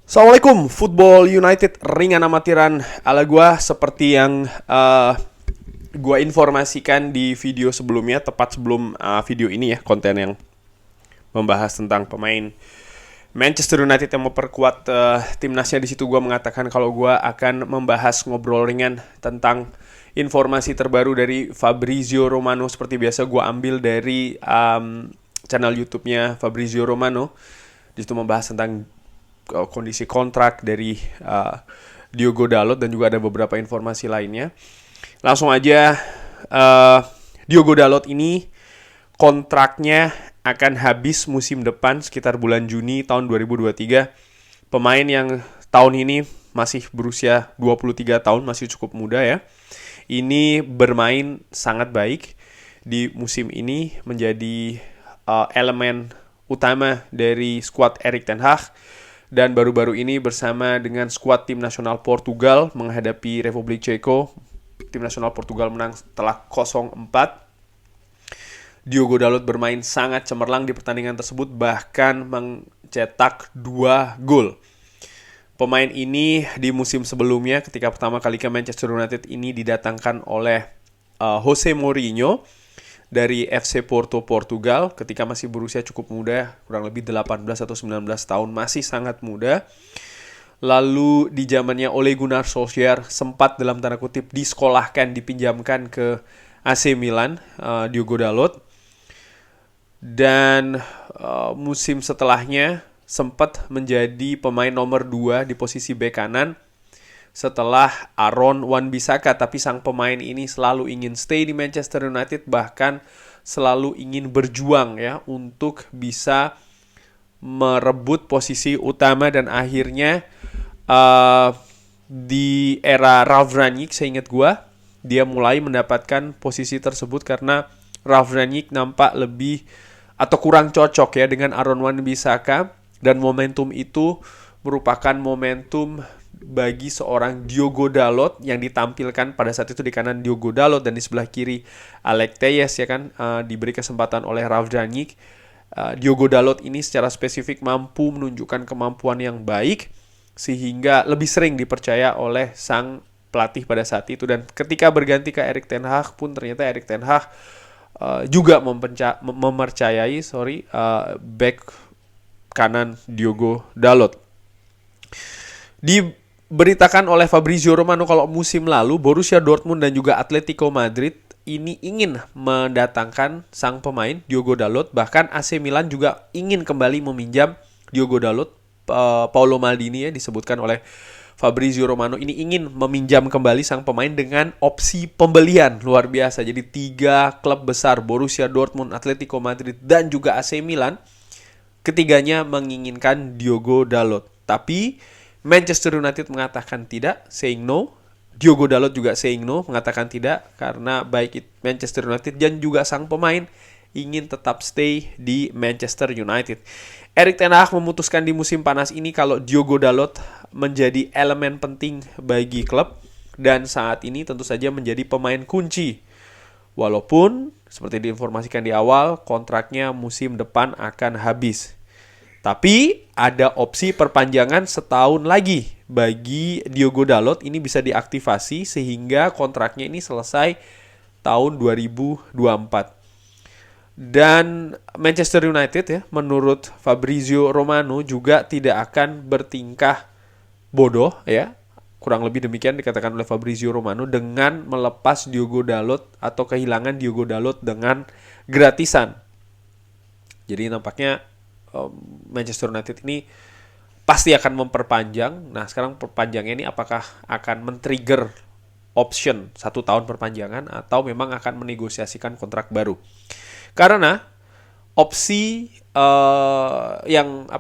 Assalamualaikum, Football United ringan amatiran ala gua seperti yang gua informasikan di video sebelumnya, tepat sebelum video ini ya, konten yang membahas tentang pemain Manchester United yang memperkuat timnasnya. Di situ gua mengatakan kalau gua akan membahas ngobrol ringan tentang informasi terbaru dari Fabrizio Romano. Seperti biasa gua ambil dari channel YouTube-nya Fabrizio Romano. Di situ membahas tentang kondisi kontrak dari Diogo Dalot dan juga ada beberapa informasi lainnya. Langsung aja, Diogo Dalot ini kontraknya akan habis musim depan sekitar bulan Juni tahun 2023. Pemain yang tahun ini masih berusia 23 tahun, masih cukup muda ya. Ini bermain sangat baik di musim ini, menjadi elemen utama dari skuad Erik ten Hag. Dan baru-baru ini bersama dengan skuad tim nasional Portugal menghadapi Republik Ceko, tim nasional Portugal menang setelah 0-4. Diogo Dalot bermain sangat cemerlang di pertandingan tersebut, bahkan mencetak 2 gol. Pemain ini di musim sebelumnya ketika pertama kali ke Manchester United ini didatangkan oleh Jose Mourinho dari FC Porto Portugal ketika masih berusia cukup muda, kurang lebih 18 atau 19 tahun, masih sangat muda. Lalu di zamannya Ole Gunnar Solskjaer sempat dalam tanda kutip disekolahkan, dipinjamkan ke AC Milan, Diogo Dalot. Dan musim setelahnya sempat menjadi pemain nomor 2 di posisi bek kanan setelah Aaron Wan-Bissaka, tapi sang pemain ini selalu ingin stay di Manchester United, bahkan selalu ingin berjuang ya untuk bisa merebut posisi utama. Dan akhirnya di era Ralf Rangnick, seingat gua, dia mulai mendapatkan posisi tersebut karena Ralf Rangnick nampak lebih atau kurang cocok ya dengan Aaron Wan-Bissaka, dan momentum itu merupakan momentum bagi seorang Diogo Dalot yang ditampilkan pada saat itu di kanan Diogo Dalot dan di sebelah kiri Alex Telles ya kan, diberi kesempatan oleh Ralf Rangnick. Diogo Dalot ini secara spesifik mampu menunjukkan kemampuan yang baik sehingga lebih sering dipercaya oleh sang pelatih pada saat itu, dan ketika berganti ke Erik ten Hag pun ternyata Erik ten Hag juga mempercayai back kanan Diogo Dalot. Diberitakan oleh Fabrizio Romano kalau musim lalu Borussia Dortmund dan juga Atletico Madrid ini ingin mendatangkan sang pemain Diogo Dalot. Bahkan AC Milan juga ingin kembali meminjam Diogo Dalot. Paolo Maldini ya, disebutkan oleh Fabrizio Romano, ini ingin meminjam kembali sang pemain dengan opsi pembelian luar biasa. Jadi 3 klub besar, Borussia Dortmund, Atletico Madrid dan juga AC Milan, ketiganya menginginkan Diogo Dalot. Tapi Manchester United mengatakan tidak, saying no. Diogo Dalot juga saying no, mengatakan tidak, karena baik Manchester United dan juga sang pemain ingin tetap stay di Manchester United. Erik ten Hag memutuskan di musim panas ini kalau Diogo Dalot menjadi elemen penting bagi klub, dan saat ini tentu saja menjadi pemain kunci. Walaupun seperti diinformasikan di awal, kontraknya musim depan akan habis. Tapi ada opsi perpanjangan setahun lagi bagi Diogo Dalot. Ini bisa diaktifasi sehingga kontraknya ini selesai tahun 2024. Dan Manchester United ya, menurut Fabrizio Romano juga tidak akan bertingkah bodoh ya. Kurang lebih demikian dikatakan oleh Fabrizio Romano, dengan melepas Diogo Dalot atau kehilangan Diogo Dalot dengan gratisan. Jadi nampaknya Manchester United ini pasti akan memperpanjang. Nah sekarang perpanjangnya ini apakah akan men-trigger option 1 tahun perpanjangan atau memang akan menegosiasikan kontrak baru. Karena opsi yang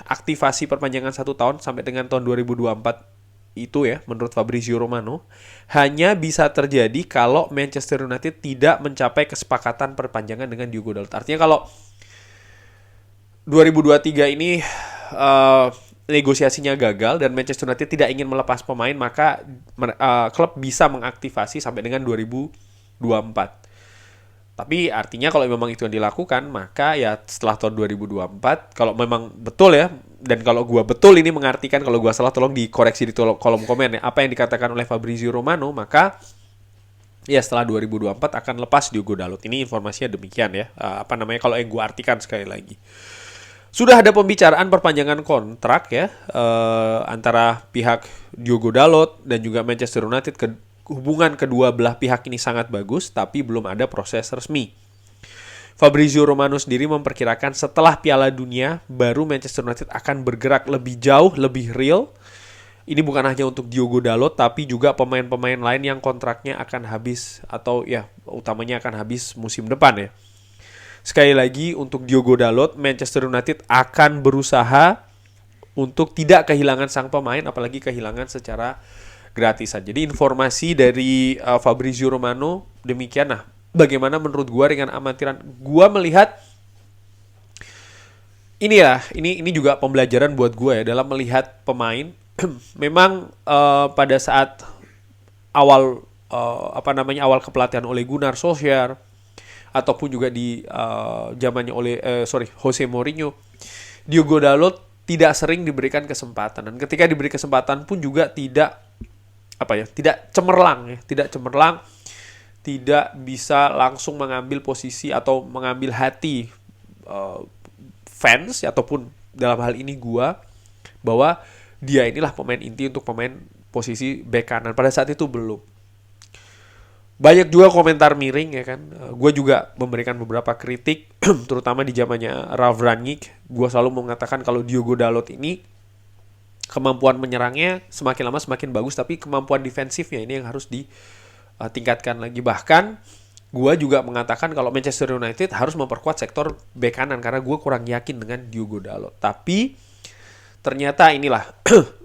aktivasi perpanjangan 1 tahun sampai dengan tahun 2024 itu ya, menurut Fabrizio Romano, hanya bisa terjadi kalau Manchester United tidak mencapai kesepakatan perpanjangan dengan Diogo Dalot. Artinya kalau 2023 ini negosiasinya gagal dan Manchester United tidak ingin melepas pemain, maka klub bisa mengaktifasi sampai dengan 2024. Tapi artinya kalau memang itu yang dilakukan, maka ya setelah tahun 2024, kalau memang betul ya dan kalau gua betul ini mengartikan, kalau gua salah tolong dikoreksi di kolom komen ya, apa yang dikatakan oleh Fabrizio Romano, maka ya setelah 2024 akan lepas Diogo Dalot. Ini informasinya demikian ya. Kalau yang gua artikan sekali lagi. Sudah ada pembicaraan perpanjangan kontrak ya antara pihak Diogo Dalot dan juga Manchester United. Hubungan kedua belah pihak ini sangat bagus, tapi belum ada proses resmi. Fabrizio Romano sendiri memperkirakan setelah Piala Dunia baru Manchester United akan bergerak lebih jauh, lebih real. Ini bukan hanya untuk Diogo Dalot, tapi juga pemain-pemain lain yang kontraknya akan habis atau ya utamanya akan habis musim depan ya. Sekali lagi untuk Diogo Dalot, Manchester United akan berusaha untuk tidak kehilangan sang pemain, apalagi kehilangan secara gratisan. Jadi informasi dari Fabrizio Romano demikian. Nah, bagaimana menurut gua dengan amatiran? Gua melihat ini juga pembelajaran buat gua ya dalam melihat pemain. Memang pada saat awal awal kepelatihan oleh Gunnar Solskjaer ataupun juga di zamannya Jose Mourinho, Diogo Dalot tidak sering diberikan kesempatan, dan ketika diberi kesempatan pun juga tidak cemerlang, tidak bisa langsung mengambil posisi atau mengambil hati fans ataupun dalam hal ini gua, bahwa dia inilah pemain inti untuk pemain posisi bek kanan. Pada saat itu belum. Banyak juga komentar miring ya kan. Gue juga memberikan beberapa kritik terutama di zamannya Ralf Rangnick. Gue selalu mengatakan kalau Diogo Dalot ini kemampuan menyerangnya semakin lama semakin bagus, tapi kemampuan defensifnya ini yang harus ditingkatkan lagi. Bahkan gue juga mengatakan kalau Manchester United harus memperkuat sektor bek kanan karena gue kurang yakin dengan Diogo Dalot. Tapi ternyata inilah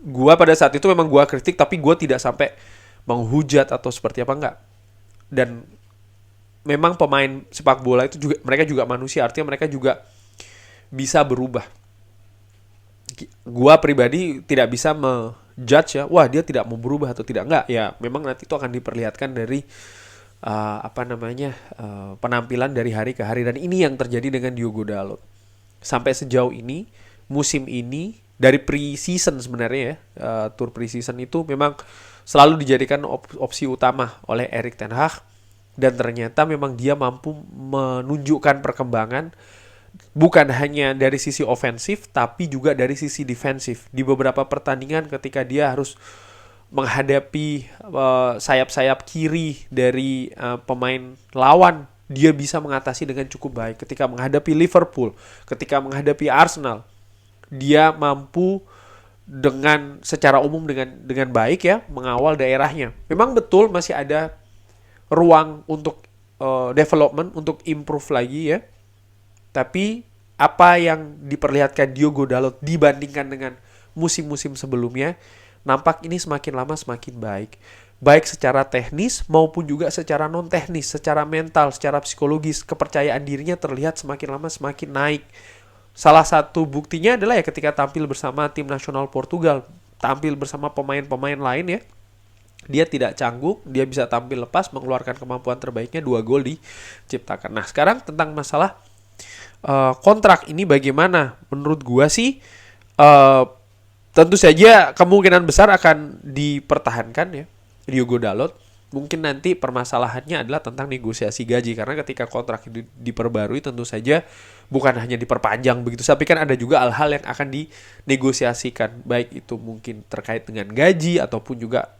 gue pada saat itu memang gue kritik, tapi gue tidak sampai menghujat atau seperti apa, enggak. Dan memang pemain sepak bola itu juga, mereka juga manusia, artinya mereka juga bisa berubah. Gua pribadi tidak bisa menjudge ya, wah dia tidak mau berubah atau tidak, enggak. Ya memang nanti itu akan diperlihatkan dari penampilan dari hari ke hari, dan ini yang terjadi dengan Diogo Dalot. Sampai sejauh ini, musim ini dari pre-season sebenarnya ya, tour pre-season itu memang selalu dijadikan opsi utama oleh Erik ten Hag, dan ternyata memang dia mampu menunjukkan perkembangan bukan hanya dari sisi ofensif tapi juga dari sisi defensif. Di beberapa pertandingan ketika dia harus menghadapi sayap-sayap kiri dari pemain lawan, dia bisa mengatasi dengan cukup baik. Ketika menghadapi Liverpool, ketika menghadapi Arsenal, dia mampu dengan secara umum dengan baik ya mengawal daerahnya. Memang betul masih ada ruang untuk development, untuk improve lagi ya. Tapi apa yang diperlihatkan Diogo Dalot dibandingkan dengan musim-musim sebelumnya, nampak ini semakin lama semakin baik. Baik secara teknis maupun juga secara non-teknis, secara mental, secara psikologis, kepercayaan dirinya terlihat semakin lama semakin naik. Salah satu buktinya adalah ya ketika tampil bersama tim nasional Portugal, tampil bersama pemain-pemain lain ya. Dia tidak canggung, dia bisa tampil lepas, mengeluarkan kemampuan terbaiknya, 2 gol diciptakan. Nah, sekarang tentang masalah kontrak ini bagaimana? Menurut gua sih tentu saja kemungkinan besar akan dipertahankan ya Diogo Dalot. Mungkin nanti permasalahannya adalah tentang negosiasi gaji, karena ketika kontrak itu diperbarui tentu saja bukan hanya diperpanjang begitu, tapi kan ada juga hal-hal yang akan dinegosiasikan, baik itu mungkin terkait dengan gaji ataupun juga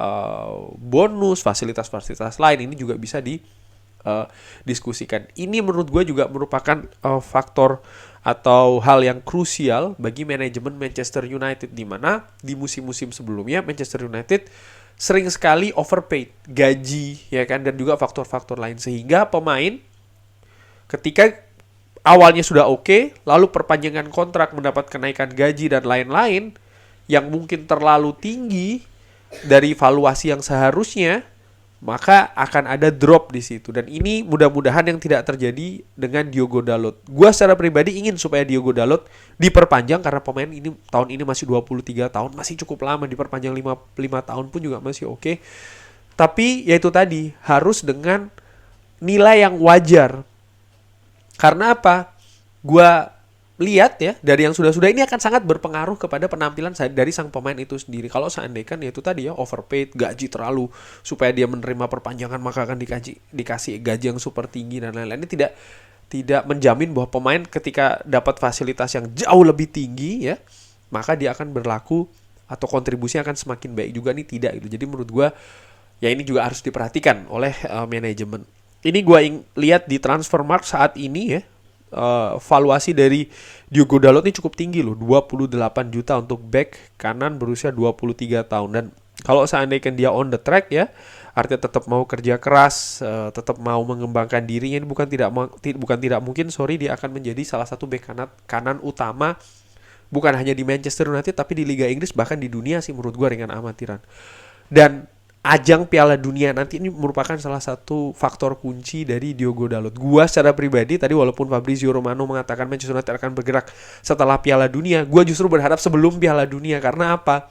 bonus, fasilitas-fasilitas lain. Ini juga bisa diskusikan. Ini menurut gue juga merupakan faktor atau hal yang krusial bagi manajemen Manchester United, di mana di musim-musim sebelumnya Manchester United sering sekali overpaid gaji ya kan, dan juga faktor-faktor lain, sehingga pemain ketika awalnya sudah oke, lalu perpanjangan kontrak mendapat kenaikan gaji dan lain-lain yang mungkin terlalu tinggi dari valuasi yang seharusnya, maka akan ada drop di situ. Dan ini mudah-mudahan yang tidak terjadi dengan Diogo Dalot. Gua secara pribadi ingin supaya Diogo Dalot diperpanjang, karena pemain ini tahun ini masih 23 tahun, masih cukup lama. Diperpanjang 5 tahun pun juga masih oke. Tapi yaitu tadi, harus dengan nilai yang wajar. Karena apa? Gua lihat ya dari yang sudah-sudah ini akan sangat berpengaruh kepada penampilan dari sang pemain itu sendiri. Kalau seandainya ya itu tadi ya overpaid, gaji terlalu supaya dia menerima perpanjangan maka akan dikasih gaji yang super tinggi dan lain-lain. Ini tidak menjamin bahwa pemain ketika dapat fasilitas yang jauh lebih tinggi ya, maka dia akan berlaku atau kontribusinya akan semakin baik juga nih tidak gitu. Jadi menurut gue ya ini juga harus diperhatikan oleh manajemen. Ini gue lihat di Transfermarkt saat ini ya, valuasi dari Diogo Dalot ini cukup tinggi loh, 28 juta untuk back kanan berusia 23 tahun. Dan kalau seandainya dia on the track ya, artinya tetap mau kerja keras, tetap mau mengembangkan dirinya, ini bukan tidak mungkin dia akan menjadi salah satu back kanan utama bukan hanya di Manchester United tapi di Liga Inggris bahkan di dunia sih menurut gue dengan amatiran. Dan ajang Piala Dunia nanti ini merupakan salah satu faktor kunci dari Diogo Dalot. Gua secara pribadi tadi walaupun Fabrizio Romano mengatakan Manchester United akan bergerak setelah Piala Dunia, gua justru berharap sebelum Piala Dunia. Karena apa?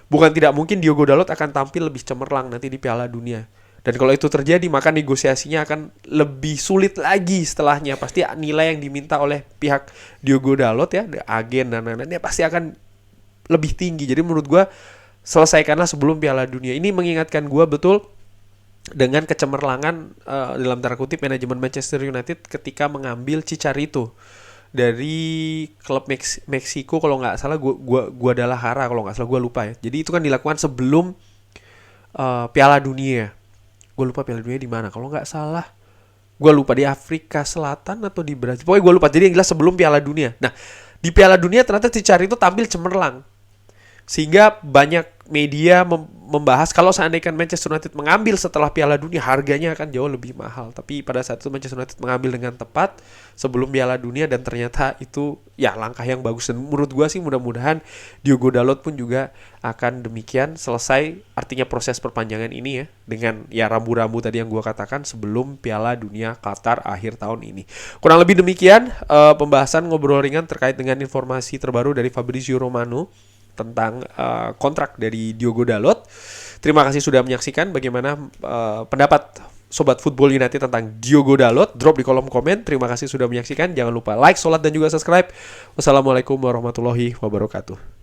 Bukan tidak mungkin Diogo Dalot akan tampil lebih cemerlang nanti di Piala Dunia. Dan kalau itu terjadi maka negosiasinya akan lebih sulit lagi setelahnya. Pasti nilai yang diminta oleh pihak Diogo Dalot ya, agen dan lain-lainnya pasti akan lebih tinggi. Jadi menurut gua selesaikanlah sebelum Piala Dunia. Ini mengingatkan gue betul dengan kecemerlangan dalam tanda kutip manajemen Manchester United ketika mengambil Chicharito dari klub Meksiko kalau nggak salah Guadalajara kalau nggak salah, gue lupa ya. Jadi itu kan dilakukan sebelum Piala Dunia. Gue lupa Piala Dunia di mana. Kalau nggak salah gue lupa di Afrika Selatan atau di Brazil. Pokoknya gue lupa. Jadi yang jelas sebelum Piala Dunia. Nah di Piala Dunia ternyata Chicharito tampil cemerlang. Sehingga banyak media membahas kalau seandainya Manchester United mengambil setelah Piala Dunia harganya akan jauh lebih mahal. Tapi pada saat itu Manchester United mengambil dengan tepat sebelum Piala Dunia dan ternyata itu ya langkah yang bagus. Dan menurut gue sih mudah-mudahan Diogo Dalot pun juga akan demikian selesai artinya proses perpanjangan ini ya dengan ya rambu-rambu tadi yang gue katakan sebelum Piala Dunia Qatar akhir tahun ini. Kurang lebih demikian pembahasan ngobrol ringan terkait dengan informasi terbaru dari Fabrizio Romano tentang kontrak dari Diogo Dalot. Terima kasih sudah menyaksikan. Bagaimana pendapat Sobat Football United tentang Diogo Dalot? Drop di kolom komen. Terima kasih sudah menyaksikan. Jangan lupa like, sholat, dan juga subscribe. Wassalamualaikum warahmatullahi wabarakatuh.